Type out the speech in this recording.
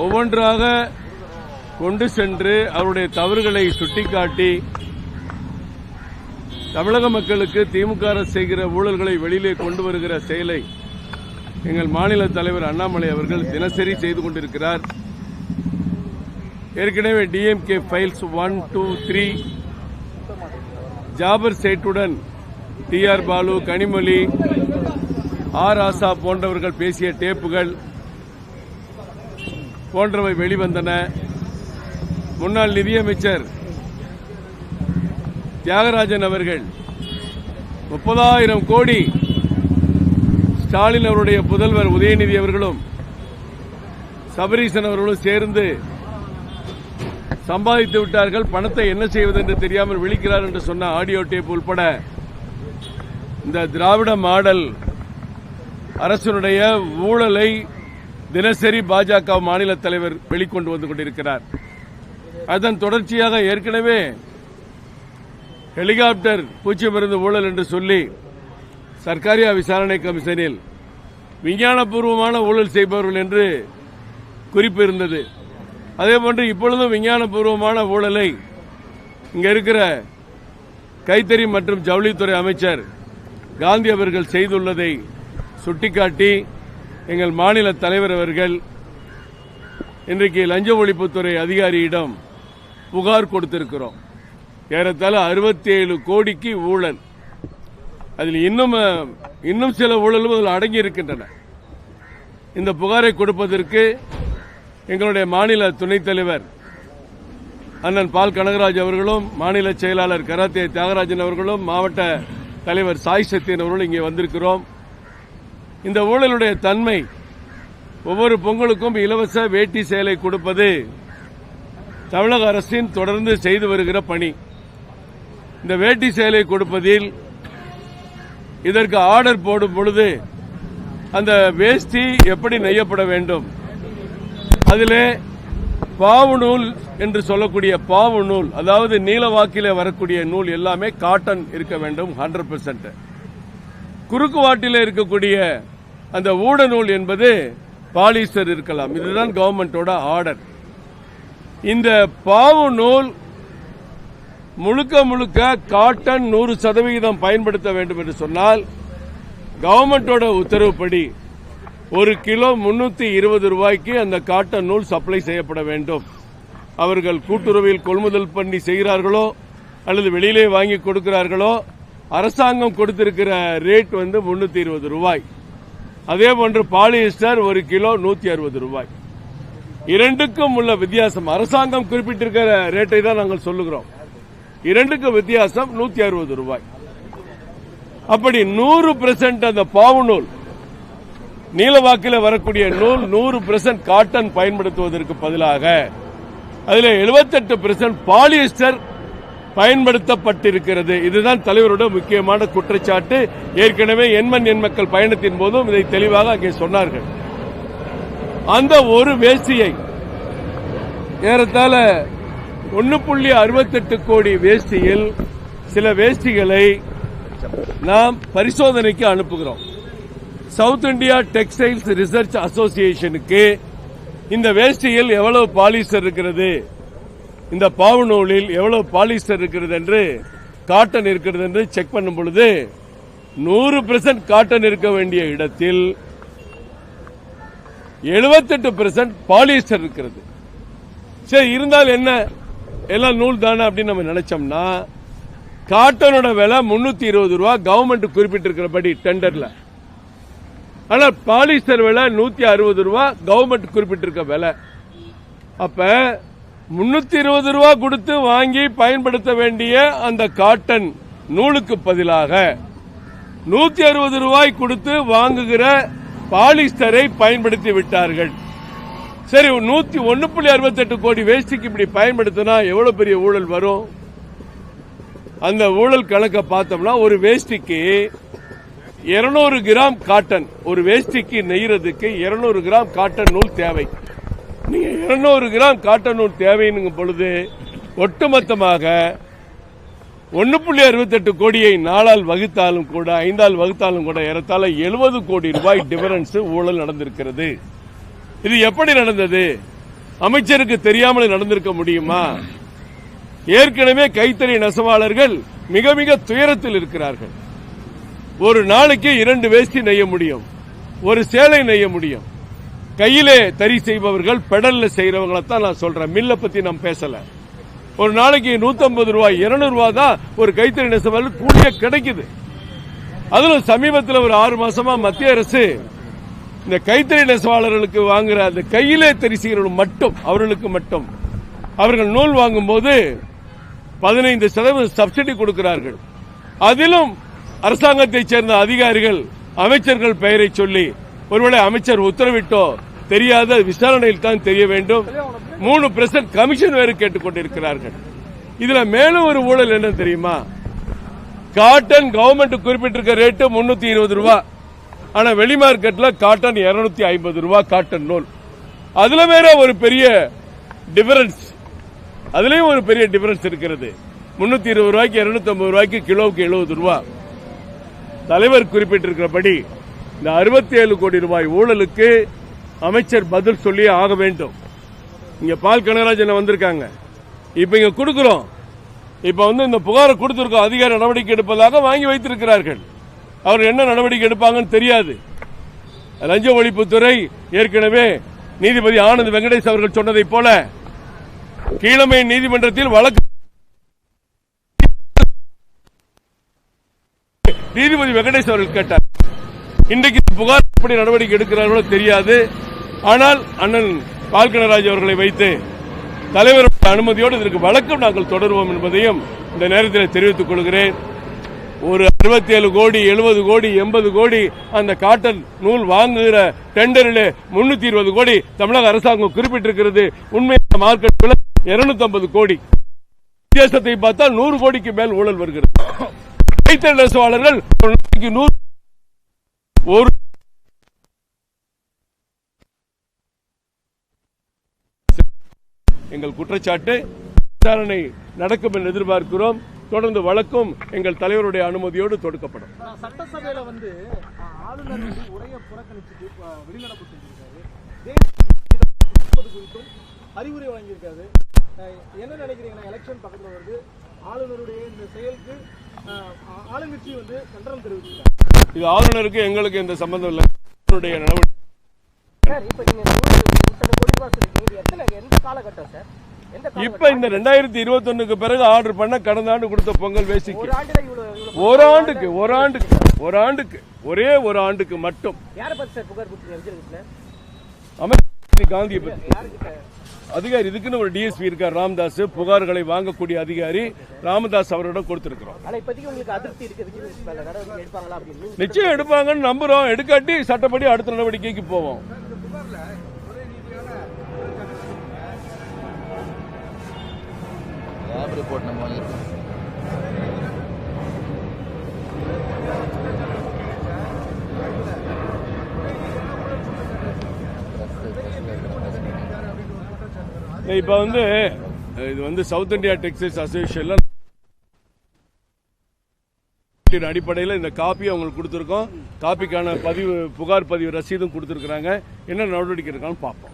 ஒவ்வொன்றாக கொண்டு சென்று அவருடைய தவறுகளை சுட்டிக்காட்டி தமிழக மக்களுக்கு திமுக அரசு செய்கிற ஊழல்களை வெளியிலே கொண்டு வருகிற செயலை எங்கள் மாநில தலைவர் அண்ணாமலை அவர்கள் தினசரி செய்து கொண்டிருக்கிறார். ஏற்கனவே டிஎம்கே ஃபைல்ஸ் 1, 2, 3 ஜாபர் சேட்டுடன் டிஆர் பாலு, கனிமொழி, ஆர் ஆசா போன்றவர்கள் பேசிய டேப்புகள் போன்றவை வெளிவந்தன. முன்னாள் நிதியமைச்சர் தியாகராஜன் அவர்கள் 30,000 கோடி ஸ்டாலின் அவருடைய புதல்வர் உதயநிதி அவர்களும் சபரீசன் அவர்களும் சேர்ந்து சம்பாதித்து விட்டார்கள், பணத்தை என்ன செய்வது என்று தெரியாமல் விழிக்கிறார் என்று சொன்ன ஆடியோ டேப் உள்பட இந்த திராவிட மாடல் அரசினுடைய ஊழலை தினசரி பாஜக மாநில தலைவர் வெளிக்கொண்டு வந்து கொண்டிருக்கிறார். அதன் தொடர்ச்சியாக ஏற்கனவே ஹெலிகாப்டர் பூச்சி மருந்து ஊழல் என்று சொல்லி சர்க்காரியா விசாரணை கமிஷனில் விஞ்ஞானபூர்வமான ஊழல் செய்பவர்கள் என்று குறிப்பு இருந்தது. அதேபோன்று இப்பொழுதும் விஞ்ஞானபூர்வமான ஊழலை இங்க இருக்கிற கைத்தறி மற்றும் ஜவுளித்துறை அமைச்சர் காந்தி அவர்கள் செய்துள்ளதை சுட்டிக்காட்டி எங்கள் மாநில தலைவர் அவர்கள் இன்றைக்கு லஞ்ச ஒழிப்புத்துறை அதிகாரியிடம் புகார் கொடுத்திருக்கிறோம். ஏறத்தாழ 67 கோடிக்கு ஊழல். அதில் இன்னும் சில ஊழலும் அதில் அடங்கி இருக்கின்றன. இந்த புகாரை கொடுப்பதற்கு எங்களுடைய மாநில துணைத் தலைவர் அண்ணன் பால் கனகராஜ் அவர்களும், மாநில செயலாளர் கராத்தே தியாகராஜன் அவர்களும், மாவட்ட தலைவர் சாய் சத்தியன் அவர்களும் இங்கே வந்திருக்கிறோம். இந்த ஊழலுடைய தன்மை, ஒவ்வொரு பொங்கலுக்கும் இலவச வேட்டி சேலை கொடுப்பது தமிழக அரசின் தொடர்ந்து செய்து வருகிற பணி. இந்த வேட்டி சேலை கொடுப்பதில் இதற்கு ஆர்டர் போடும் பொழுது அந்த வேஷ்டி எப்படி நெய்யப்பட வேண்டும், அதிலே பாவு நூல் என்று சொல்லக்கூடிய பாவு நூல், அதாவது நீலவாக்கிலே வரக்கூடிய நூல் எல்லாமே காட்டன் இருக்க வேண்டும் 100%. குறுக்கு வாட்டிலே இருக்கக்கூடிய அந்த ஊட நூல் என்பது பாலிஸ்டர் இருக்கலாம். இதுதான் கவர்மெண்டோட ஆர்டர். இந்த பாவு நூல் முழுக்க முழுக்க காட்டன் 100% பயன்படுத்த வேண்டும் என்று சொன்னால் கவர்மெண்டோட உத்தரவுப்படி 1 கிலோ 320 ரூபாய்க்கு அந்த காட்டன் நூல் சப்ளை செய்யப்பட வேண்டும். அவர்கள் கூட்டுறவில் கொள்முதல் பண்ணி செய்கிறார்களோ அல்லது வெளியிலே வாங்கி கொடுக்கிறார்களோ, அரசாங்கம் கொடுத்திருக்கிற ரேட் 320 ரூபாய். அதே போன்று பாலிஸ்டர் 1 கிலோ 160 ரூபாய். இரண்டுக்கும் உள்ள வித்தியாசம், அரசாங்கம் குறிப்பிட்டிருக்கிற ரேட்டை தான் நாங்கள் சொல்லுகிறோம். இரண்டுக்கும் வித்தியாசம் 160 ரூபாய். அப்படி 100% அந்த பாவு நூல், நீலவாக்கில் வரக்கூடிய நூல் 100% காட்டன் பயன்படுத்துவதற்கு பதிலாக அதில் 78% பாலிஸ்டர் பயன்படுத்தப்பட்டிருக்கிறது. இதுதான் தலைவருடைய முக்கியமான குற்றச்சாட்டு. ஏற்கனவே எண்மண் எண்மக்கள் பயணத்தின் போதும் இதை தெளிவாக அங்கே சொன்னார்கள். அந்த ஒரு வேஷ்டியை ஏறத்தாழ 1.68 கோடி வேஷ்டியில் சில வேஷ்டிகளை நாம் பரிசோதனைக்கு அனுப்புகிறோம். சவுத் இந்தியா டெக்ஸ்டைல்ஸ் ரிசர்ச் அசோசியேஷனுக்கு இந்த வேஷ்டியில் எவ்வளவு பாலிஸ்டர் இருக்கிறது, இந்த பாவு நூலில் எவ்வளவு பாலிஸ்டர் இருக்கிறது என்று, காட்டன் இருக்கிறது என்று செக் பண்ணும் பொழுது 100% காட்டன் இருக்க வேண்டிய இடத்தில் 78% பாலிஸ்டர் இருக்கிறது. சரி, இருந்தால் என்ன, எல்லாம் நூல் தானே அப்படின்னு நம்ம நினைச்சோம்னா, காட்டனோட விலை 320 ரூபாய் கவர்மெண்ட் குறிப்பிட்டிருக்கிறபடி டெண்டர்ல. ஆனால் பாலிஸ்டர் விலை 160 ரூபாய் கவர்மெண்ட் குறிப்பிட்டிருக்க விலை. அப்ப 320 ரூபாய் கொடுத்து வாங்கி பயன்படுத்த வேண்டிய அந்த காட்டன் நூலுக்கு பதிலாக 160 ரூபாய் கொடுத்து வாங்குகிற பாலிஸ்டரை பயன்படுத்தி விட்டார்கள். சரி, 1.68 கோடி வேஷ்டிக்கு இப்படி பயன்படுத்தினா எவ்வளவு பெரிய ஊழல் வரும்? அந்த ஊழல் கணக்கை பார்த்தோம்னா ஒரு வேஷ்டிக்கு 200 கிராம் காட்டன், ஒரு வேஷ்டிக்கு நெய்யறதுக்கு 200 கிராம் காட்டன் நூல் தேவை. நீங்க 200 கிராம் காட்டன் நூல் தேவைன்னு பொழுது ஒட்டுமொத்தமாக 1.68 கோடியை 4ஆல் வகுத்தாலும் கூட 5ஆல் வகுத்தாலும் கூட ஏறத்தாழ 70 கோடி ரூபாய் டிஃபரன்ஸ் ஊழல் நடந்திருக்கிறது. இது எப்படி நடந்தது? அமைச்சருக்கு தெரியாமல் நடந்திருக்க முடியுமா? ஏற்கனவே கைத்தறி நெசவாளர்கள் மிக மிக துயரத்தில் இருக்கிறார்கள். ஒரு நாளைக்கு 2 வேஷ்டி நெய்ய முடியும், ஒரு சேலை நெய்ய முடியும். கையிலே தறி செய்பவர்கள், பெடல்ல செய்யறவங்களை தான் நான் சொல்றேன். மில்ல பத்தி நான் பேசல. ஒரு நாளைக்கு 150 ரூபாய் 200 ரூபாய் தான் ஒரு கைத்தறி நெசவாளர் கூலியே கிடைக்குது. அதிலும் சமீபத்தில் ஒரு 6 மாசமா மத்திய அரசு இந்த கைத்தறி நெசவாளர்களுக்கு வாங்குற அந்த கையிலே தறி செய்கிறவர்கள் மட்டும், அவர்களுக்கு மட்டும் அவர்கள் நூல் வாங்கும் போது 15% சப்சிடி கொடுக்கிறார்கள். அதிலும் அரசாங்கத்தைச் சேர்ந்த அதிகாரிகள் அமைச்சர்கள் பெயரை சொல்லி, ஒருவேளை அமைச்சர் உத்தரவிட்டோ தெரியாத, விசாரணையில் தான் தெரிய வேண்டும், 3% கமிஷன் வேறு கேட்டுக் கொண்டிருக்கிறார்கள். இதுல மேலும் ஒரு ஊழல் என்ன தெரியுமா? காட்டன் கவர்மெண்ட் குறிப்பிட்டிருக்க ரேட்டு 320 ரூபாய், ஆனா வெளி மார்க்கெட்ல காட்டன் 250 ரூபாய் காட்டன் நூல். அதுல வேற ஒரு பெரிய டிஃபரன்ஸ், அதுலயும் ஒரு பெரிய டிஃபரன்ஸ் இருக்கிறது. 320 ரூபாய்க்கு 250 ரூபாய்க்கு கிலோவுக்கு 70 ரூபாய். தலைவர் குறிப்பிட்டிருக்கிறபடி இந்த 67 கோடி ரூபாய் ஊழலுக்கு அமைச்சர் பதில் சொல்லி ஆக வேண்டும். இங்க பால் கனகராஜன் வந்திருக்காங்க, இப்ப இங்க கொடுக்கிறோம். இப்ப இந்த புகாரை கொடுத்திருக்கோம், அதிகார நடவடிக்கை எடுப்பதாக வாங்கி வைத்திருக்கிறார்கள். அவர் என்ன நடவடிக்கை எடுப்பாங்கன்னு தெரியாது. லஞ்ச ஒழிப்புத்துறை ஏற்கனவே நீதிபதி ஆனந்த் வெங்கடேஷ் அவர்கள் சொன்னதை போல கீழமை நீதிமன்றத்தில் வழக்கு நீதிபதி வெங்கடேஷ் அவர்கள் கேட்டார். இன்றைக்கு புகார் எப்படி நடவடிக்கை எடுக்கிறார்களோ தெரியாது. ஆனால் அண்ணன் பால்கனராஜ் அவர்களை வைத்து தலைவருடைய அனுமதியோடு இதற்கு வழக்கம் நாங்கள் தொடருவோம் என்பதையும் இந்த நேரத்தில் தெரிவித்துக் கொள்கிறேன். ஒரு 67 கோடி 70 கோடி 80 கோடி அந்த காட்டன் நூல் வாங்குகிற டெண்டரில் 320 கோடி தமிழக அரசாங்கம் குறிப்பிட்டிருக்கிறது. உண்மையான மார்க்கெட் விலை 250 கோடி. வித்தியாசத்தை பார்த்தால் 100 கோடிக்கு மேல் ஊழல் வருகிறது. கைத்தறி நெசவாளர்கள் எங்கள் குற்றச்சாட்டு விசாரணை நடக்கும் என்று எதிர்பார்க்கிறோம். தொடர்ந்து வழக்கும் எங்கள் தலைவருடைய அனுமதியோடு தொடுக்கப்படும். சட்டசபையில ஆளுநர் உரையை புறக்கணிச்சுட்டு வெளிநடப்பு செஞ்சிருக்காரு, குறித்தும் அறிவுரை வழங்கியிருக்காரு. என்ன நினைக்கிறீங்கன்னா, எலெக்ஷன் பக்கத்தில் வருது, ஆளுநருடைய இந்த செயலுக்கு ஆளுங்கட்சி கண்டனம் தெரிவிச்சிருக்காங்க. இது ஆளுநருக்கு எங்களுக்கு எந்த சம்பந்தம் இல்லை. நடவடிக்கை இப்ப இந்த 2021 பிறகு ஆர்டர் பண்ண கடந்த ஆண்டு கொடுத்த பொங்கல் வேசிக்கு ஒரே ஒரு ஆண்டுக்கு மட்டும் அமைச்சர் காந்தியை பத்தி அதிகாரி, இதுக்குன்னு ஒரு டிஎஸ்பி இருக்கார் ராமதாஸ், புகார்களை வாங்கக்கூடிய அதிகாரி ராமதாஸ் அவரிடம் கொடுத்திருக்கிறோம். நிச்சயம் எடுப்பாங்கன்னு நம்புறோம். எடுக்காட்டி சட்டப்படி அடுத்த நடவடிக்கைக்கு போவோம். ரிப்போர்ட் நம்ம இப்ப இது சவுத் இந்தியா டெக்ஸ்டைல்ஸ் அசோசியேஷன்ல அடிப்படையில் இந்த காப்பி அவங்களுக்கு கொடுத்திருக்கோம். காப்பிக்கான புகார் பதிவு ரசீதும் கொடுத்திருக்கிறாங்க. என்ன நடவடிக்கை இருக்கான்னு பார்ப்போம்.